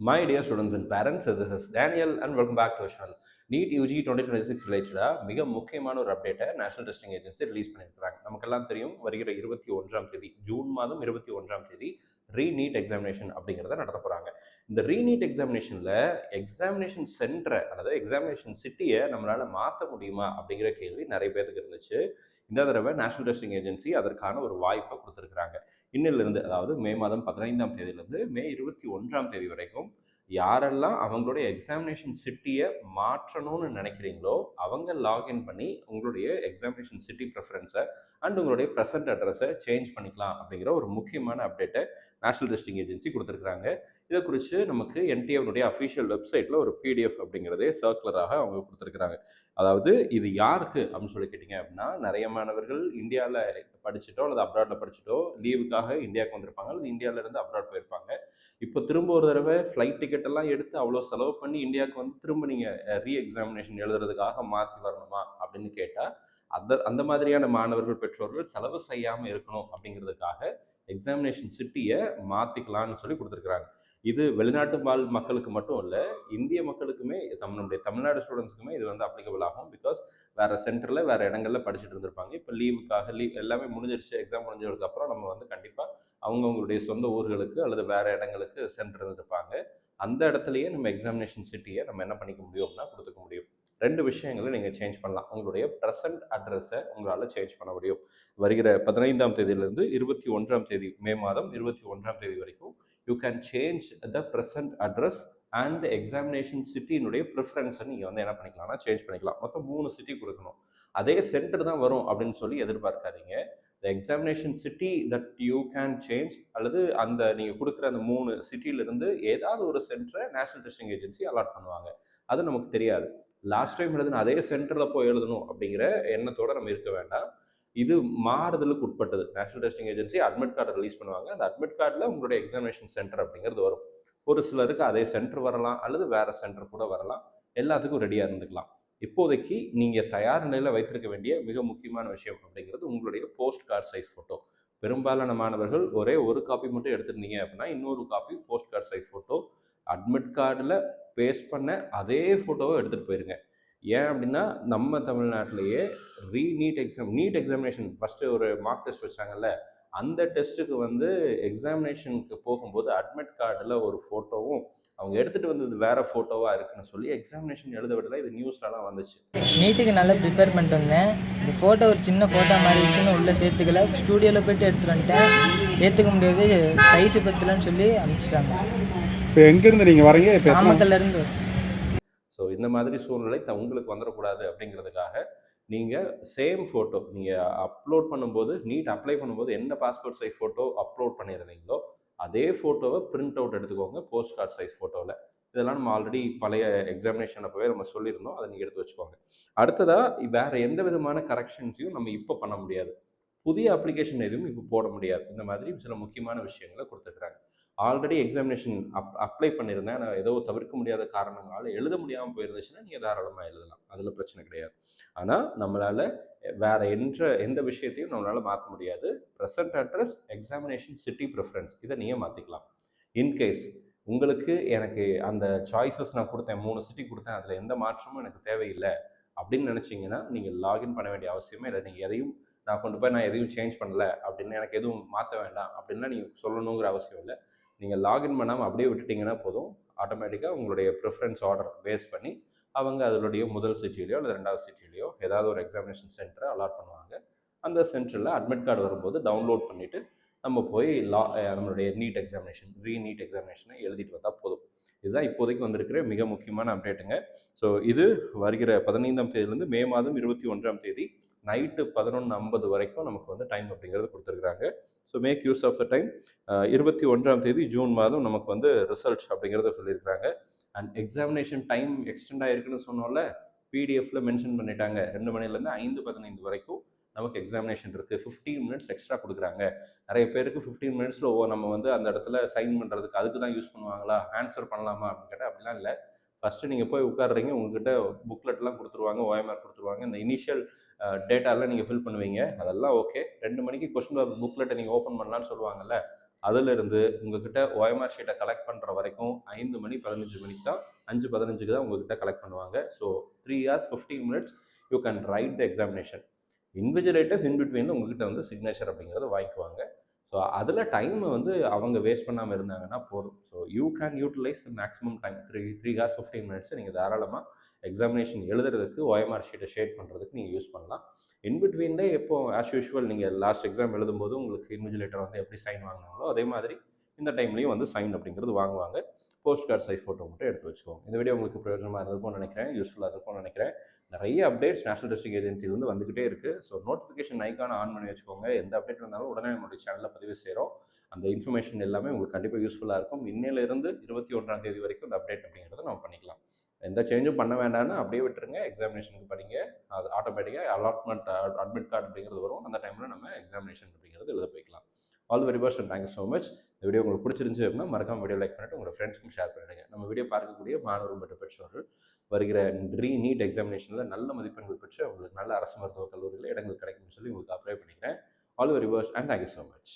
My dear students and parents, this is Daniel and welcome back to our channel. NEET UG 2026 ரிலேட்டடாக மிக முக்கியமான ஒரு அப்டேட்டை national testing agency release பண்ணியிருக்காங்க. நமக்கெல்லாம் தெரியும், வருகிற 21ஆம் தேதி, ஜூன் மாதம் 21ஆம் தேதி ரீநீட் எக்ஸாமினேஷன் அப்படிங்கிறத நடத்த போகிறாங்க. இந்த ரீநீட் எக்ஸாமினேஷனில் எக்ஸாமினேஷன் சென்டரை, அதாவது எக்ஸாமினேஷன் சிட்டியை நம்மளால் மாற்ற முடியுமா அப்படிங்கிற கேள்வி நிறைய பேருக்கு இருந்துச்சு. இந்த தடவை நேஷனல் டெஸ்டிங் ஏஜென்சி அதற்கான ஒரு வாய்ப்பை கொடுத்துருக்குறாங்க. இன்னிலிருந்து, அதாவது மே மாதம் 15ஆம் தேதியிலிருந்து மே 21ஆம் தேதி வரைக்கும் யாரெல்லாம் அவங்களுடைய எக்ஸாமினேஷன் சிட்டியை மாற்றணும்னு நினைக்கிறீங்களோ அவங்க லாகின் பண்ணி உங்களுடைய எக்ஸாமினேஷன் சிட்டி ப்ரெஃபரன்ஸை அண்ட் உங்களுடைய ப்ரெசன்ட் அட்ரஸை சேஞ்ச் பண்ணிக்கலாம் அப்படிங்கிற ஒரு முக்கியமான அப்டேட்டை நேஷனல் டெஸ்டிங் ஏஜென்சி கொடுத்துருக்குறாங்க. இதை குறித்து நமக்கு என்டிஏனுடைய அஃபிஷியல் வெப்சைட்டில் ஒரு பிடிஎஃப் அப்படிங்கிறதே சர்க்குலராக அவங்க கொடுத்துருக்குறாங்க. அதாவது இது யாருக்கு அப்படின்னு சொல்லி கேட்டிங்க அப்படின்னா, நிறைய மாணவர்கள் இந்தியாவில் படிச்சுட்டோ அல்லது அப்ராடில் படிச்சுட்டோ லீவுக்காக இந்தியாவுக்கு வந்திருப்பாங்க, அல்லது இந்தியாவிலேருந்து அப்ராட் போயிருப்பாங்க. இப்போ திரும்ப ஒரு தடவை ஃப்ளைட் டிக்கெட் எல்லாம் எடுத்து அவ்வளோ செலவு பண்ணி இந்தியாவுக்கு வந்து திரும்ப நீங்கள் ரீ எக்ஸாமினேஷன் எழுதுறதுக்காக மாற்றி வரணுமா அப்படின்னு கேட்டால், அந்த மாதிரியான மாணவர்கள் பெற்றோர்கள் செலவு செய்யாமல் இருக்கணும் அப்படிங்கிறதுக்காக எக்ஸாமினேஷன் சிட்டியை மாற்றிக்கலான்னு சொல்லி கொடுத்துருக்குறாங்க. இது வெளிநாட்டு மக்களுக்கு மட்டும் இல்லை, இந்திய மக்களுக்குமே, நம்மளுடைய தமிழ்நாடு ஸ்டூடெண்ட்ஸுக்குமே இது வந்து அப்ளிகபிள் ஆகும். பிகாஸ் வேறு சென்டரில் வேறு இடங்களில் படிச்சுட்டு இருந்திருப்பாங்க. இப்போ லீவுக்காக எல்லாமே முடிஞ்சிருச்சு, எக்ஸாம் முடிஞ்சதுக்கப்புறம் நம்ம வந்து கண்டிப்பாக அவங்கவுங்களுடைய சொந்த ஊர்களுக்கு அல்லது வேறு இடங்களுக்கு சென்றிருந்திருப்பாங்க. அந்த இடத்துலையே நம்ம எக்ஸாமினேஷன் சிட்டியை நம்ம என்ன பண்ணிக்க முடியும்னா கொடுத்துக்க முடியும். ரெண்டு விஷயங்களை நீங்கள் சேஞ்ச் பண்ணலாம். உங்களுடைய ப்ரெசன்ட் அட்ரஸை உங்களால் சேஞ்ச் பண்ண முடியும். வருகிற 15ஆம் தேதியிலிருந்து 21ஆம் தேதி, மே மாதம் 21ஆம் தேதி வரைக்கும் you can change the present address and examination சிட்டியினுடைய ப்ரிஃபரன்ஸை நீங்கள் வந்து என்ன பண்ணிக்கலாம்னா சேஞ்ச் பண்ணிக்கலாம். மொத்தம் 3 சிட்டி கொடுக்கணும். அதே சென்டர் தான் வரும் அப்படின்னு சொல்லி எதிர்பார்க்காதீங்க. The examination city that you can change, அல்லது அந்த நீங்கள் கொடுக்குற அந்த 3 சிட்டியிலிருந்து ஏதாவது ஒரு சென்டரை நேஷனல் டெஸ்டிங் ஏஜென்சி அலாட் பண்ணுவாங்க. அது நமக்கு தெரியாது. லாஸ்ட் டைம் எழுதுன அதே சென்டரில் போய் எழுதணும் அப்படிங்கிற எண்ணத்தோடு நம்ம இருக்க வேண்டாம். இது மாறுதலுக்கு உட்பட்டது. National testing agency admit card release பண்ணுவாங்க. அந்த அட்மிட் கார்டில் உங்களுடைய எக்ஸாமினேஷன் சென்டர் அப்படிங்கிறது வரும். ஒரு சிலருக்கு அதே சென்டர் வரலாம், அல்லது வேறு சென்டர் கூட வரலாம். எல்லாத்துக்கும் ரெடியாக இருந்துக்கலாம். இப்போதைக்கு நீங்கள் தயார் நிலையில் வைத்திருக்க வேண்டிய மிக முக்கியமான விஷயம் அப்படிங்கிறது உங்களுடைய போஸ்ட் கார்டு சைஸ் ஃபோட்டோ. பெரும்பாலான மாணவர்கள் ஒரே ஒரு காப்பி மட்டும் எடுத்திருந்தீங்க அப்படின்னா இன்னொரு copy post card size photo admit கார்டில் பேஸ்ட் பண்ண அதே ஃபோட்டோவை எடுத்துகிட்டு போயிருங்க. ஏன் அப்படின்னா, நம்ம தமிழ்நாட்டிலேயே நீட் எக்ஸாமினேஷன் ஃபஸ்ட்டு ஒரு மார்க் டெஸ்ட் வச்சாங்கல்ல, அந்த டெஸ்ட்டுக்கு வந்து எக்ஸாமினேஷனுக்கு போகும்போது அட்மிட் கார்டில் ஒரு ஃபோட்டோவும் அவங்க எடுத்துகிட்டு வந்தது வேறு ஃபோட்டோவாக இருக்குன்னு சொல்லி எக்ஸாமினேஷன் எழுத விடல. இது நியூஸ்லலாம் வந்துச்சு. நீட்டுக்கு நல்லா ப்ரிப்பேர் பண்ணிட்டு வந்தேன். இந்த ஃபோட்டோ ஒரு சின்ன ஃபோட்டோ மாதிரி இருந்துச்சுன்னு உள்ளே சேர்த்துக்கல. ஸ்டூடியோவில் போய்ட்டு எடுத்துகிட்டு வந்துட்டேன். ஏற்றுக்க முடியாது, சைஸு பத்தலன்னு சொல்லி அனுப்பிச்சிட்டாங்க. இப்போ எங்கேருந்து நீங்கள் வரீங்க? இப்போ நாமக்கல்லேருந்து. ஸோ இந்த மாதிரி சூழ்நிலை உங்களுக்கு வந்துடக்கூடாது அப்படிங்கிறதுக்காக நீங்கள் சேம் ஃபோட்டோ நீங்கள் அப்லோட் பண்ணும்போது, நீட் அப்ளை பண்ணும்போது என்ன பாஸ்போர்ட் சைஸ் ஃபோட்டோ அப்லோட் பண்ணியிருந்தீங்களோ அதே ஃபோட்டோவை பிரிண்ட் அவுட் எடுத்துக்கோங்க போஸ்ட் கார்டு சைஸ் ஃபோட்டோவில். இதெல்லாம் நம்ம ஆல்ரெடி பழைய எக்ஸாமினேஷன் அப்போவே நம்ம சொல்லியிருந்தோம், அதை நீங்கள் எடுத்து வச்சுக்கோங்க. அடுத்ததாக வேறு எந்த விதமான கரெக்ஷன்ஸையும் நம்ம இப்போ பண்ண முடியாது. புதிய அப்ளிகேஷன் எதுவும் இப்போ போட முடியாது. இந்த மாதிரி சில முக்கியமான விஷயங்களை கொடுத்துருக்குறாங்க. ஆல்ரெடி எக்ஸாமினேஷன் அப்ளை பண்ணியிருந்தேன், நான் ஏதோ தவிர்க்க முடியாத காரணங்களால் எழுத முடியாமல் போயிருந்துச்சுன்னா நீங்கள் தாராளமாக எழுதலாம், அதில் பிரச்சனை கிடையாது. ஆனால் நம்மளால் வேறு எந்த விஷயத்தையும் நம்மளால் மாற்ற முடியாது. Present address, examination city preference, இதை நீங்கள் மாற்றிக்கலாம். இன்கேஸ் உங்களுக்கு எனக்கு அந்த சாய்ஸஸ் நான் கொடுத்தேன், 3 சிட்டி கொடுத்தேன், அதில் எந்த மாற்றமும் எனக்கு தேவையில்லை அப்படின்னு நினச்சிங்கன்னா நீங்கள் லாகின் பண்ண வேண்டிய அவசியமே இல்லை. நீங்கள் எதையும் நான் எதையும் சேஞ்ச் பண்ணலை அப்படின்னு, எனக்கு எதுவும் மாற்ற வேண்டாம் அப்படின்லாம் நீங்கள் சொல்லணுங்கிற அவசியம் இல்லை. நீங்கள் லாகின் பண்ணாமல் அப்படியே விட்டுட்டிங்கன்னா போதும், ஆட்டோமேட்டிக்காக உங்களுடைய ப்ரிஃபரன்ஸ் ஆர்டர் பேஸ் பண்ணி அவங்க அதனுடைய முதல் சிட்டிலையோ அல்லது 2வது சிட்டிலையோ ஏதாவது ஒரு எக்ஸாமினேஷன் சென்டரை அலாட் பண்ணுவாங்க. அந்த சென்டரில் அட்மிட் கார்டு வரும்போது டவுன்லோட் பண்ணிவிட்டு நம்ம போய் நம்மளுடைய நீட் எக்ஸாமினேஷன், ரீநீட் எக்ஸாமினேஷனை எழுதிட்டு வந்தால் போதும். இதுதான் இப்போதைக்கு வந்திருக்கிற மிக முக்கியமான அப்டேட்டுங்க. ஸோ இது வருகிற 15ஆம் தேதியிலேருந்து மே மாதம் 21ஆம் தேதி நைட்டு 11:50 வரைக்கும் நமக்கு வந்து டைம் அப்படிங்கிறது கொடுத்துருக்குறாங்க. So make use of the time. 21ஆம் தேதி ஜூன் மாதம் நமக்கு வந்து ரிசல்ட் அப்படிங்கிறத சொல்லியிருக்கிறாங்க. அண்ட் எக்ஸாமினேஷன் டைம் எக்ஸ்டெண்ட் ஆகிருக்குன்னு சொன்னோம்ல, பிடிஎஃப்ல மென்ஷன் பண்ணிட்டாங்க. 2 மணிலேருந்து 5:15 வரைக்கும் நமக்கு எக்ஸாமினேஷன் இருக்குது. 15 மினிட்ஸ் எக்ஸ்ட்ரா கொடுக்குறாங்க. நிறைய பேருக்கு 15 மினிட்ஸில் நம்ம வந்து அந்த இடத்துல சைன் பண்ணுறதுக்கு அதுக்கு தான் யூஸ் பண்ணுவாங்களா, ஆன்சர் பண்ணலாமா அப்படின்னு கேட்டால் அப்படிலாம் இல்லை. ஃபஸ்ட்டு நீங்கள் போய் உட்காடுறீங்க, உங்கள்கிட்ட புக்லெட்லாம் கொடுத்துருவாங்க, ஓஎம்ஆர் கொடுத்துருவாங்க. இந்த இனிஷியல் டேட்டாலாம் நீங்கள் ஃபில் பண்ணுவீங்க, அதெல்லாம் ஓகே. 2 மணிக்கு கொஸ்டின் புக்லெட்டை நீங்கள் ஓப்பன் பண்ணலான்னு சொல்லுவாங்கல்ல, அதிலிருந்து உங்ககிட்ட OMR ஷீட்டை கலெக்ட் பண்ணுற வரைக்கும் 5 மணி 15 மணிக்கு தான் 5:15க்கு தான் உங்ககிட்ட கலெக்ட் பண்ணுவாங்க. So 3 hours 15 minutes you can write the examination. Invigilators in பிட்வீனில் உங்ககிட்ட வந்து சிக்னேச்சர் அப்படிங்கிறத வாங்கிக்குவாங்க. ஸோ அதில் டைமை வந்து அவங்க வேஸ்ட் பண்ணாமல் இருந்தாங்கன்னா போதும். So you can utilise the maximum time 3 hours 15 minutes நீங்கள் தாராளமாக எக்ஸாமினேஷன் எழுதுறதுக்கு OMR ஷீட்டை ஷேட் பண்ணுறதுக்கு நீங்கள் யூஸ் பண்ணலாம். இன்பிட்வீனில் எப்போ ஆஸ் யூஷுவல் நீங்கள் லாஸ்ட் எக்ஸாம் எழுதும்போது உங்களுக்கு இன்விஜிலேட்டர் வந்து எப்படி சைன் வாங்கினாங்களோ அதே மாதிரி இந்த டைம்லேயும் வந்து சைன் அப்படிங்கிறது வாங்குவாங்க. போஸ்ட் கார்டு சைஸ் ஃபோட்டோ மட்டும் எடுத்து வச்சுக்கோங்க. இந்த வீடியோ உங்களுக்கு பிரயோஜனமாக இருந்திருக்கும்னு நினைக்கிறேன், யூஸ்ஃபுல்லாக இருக்கும்னு நினைக்கிறேன். நிறைய அப்டேட்ஸ் நேஷனல் டெஸ்டிங் ஏஜென்சிலேருந்து வந்துகிட்டே இருக்குது. ஸோ நோட்டிஃபிகேஷன் ஐக்கான ஆன் பண்ணி வச்சுக்கோங்க. எந்த அப்டேட் வந்தாலும் உடனே நம்மளுடைய சேனலில் பதிவு செய்கிறோம். அந்த இன்ஃபர்மேஷன் எல்லாமே உங்களுக்கு கண்டிப்பாக யூஸ்ஃபுல்லாக இருக்கும். இன்னையிலிருந்து 21ஆம் தேதி வரைக்கும் இந்த அப்டேட் அப்படிங்கிறத நம்ம பண்ணிக்கலாம். எந்த சேஞ்சும் பண்ண வேண்டாம்னு அப்படியே விட்டுருங்க. எக்ஸாமினேஷனுக்கு படிங்க. அது ஆட்டோமேட்டிக்காக அலாட்மெண்ட் அட்மிட் கார்டு அப்படிங்கிறது வரும். அந்த டைமில் நம்ம எக்ஸாமினேஷன் அப்படிங்கிறது எழுத போய்க்கலாம். All the very best and thank you so much. இந்த வீடியோ உங்களுக்கு பிடிச்சிருந்துச்சு அப்படின்னா மறக்காம வீடியோ லைக் பண்ணிட்டு உங்களோட ஃப்ரெண்ட்ஸ்க்கும் ஷேர் பண்ணிடுங்க. நம்ம வீடியோ பார்க்கக்கூடிய மாணவர்கள் மற்றும் பெற்றோர்கள் வருகிற நீட் எக்ஸாமினேஷனில் நல்ல மதிப்பெண்கள் பெற்று அவங்களுக்கு நல்ல அரசு மருத்துவக் கல்லூரியில் இடங்கள் கிடைக்கும்னு சொல்லி உங்களுக்கு அப்ளை பண்ணிக்கிறேன். All the very best and thank you so much.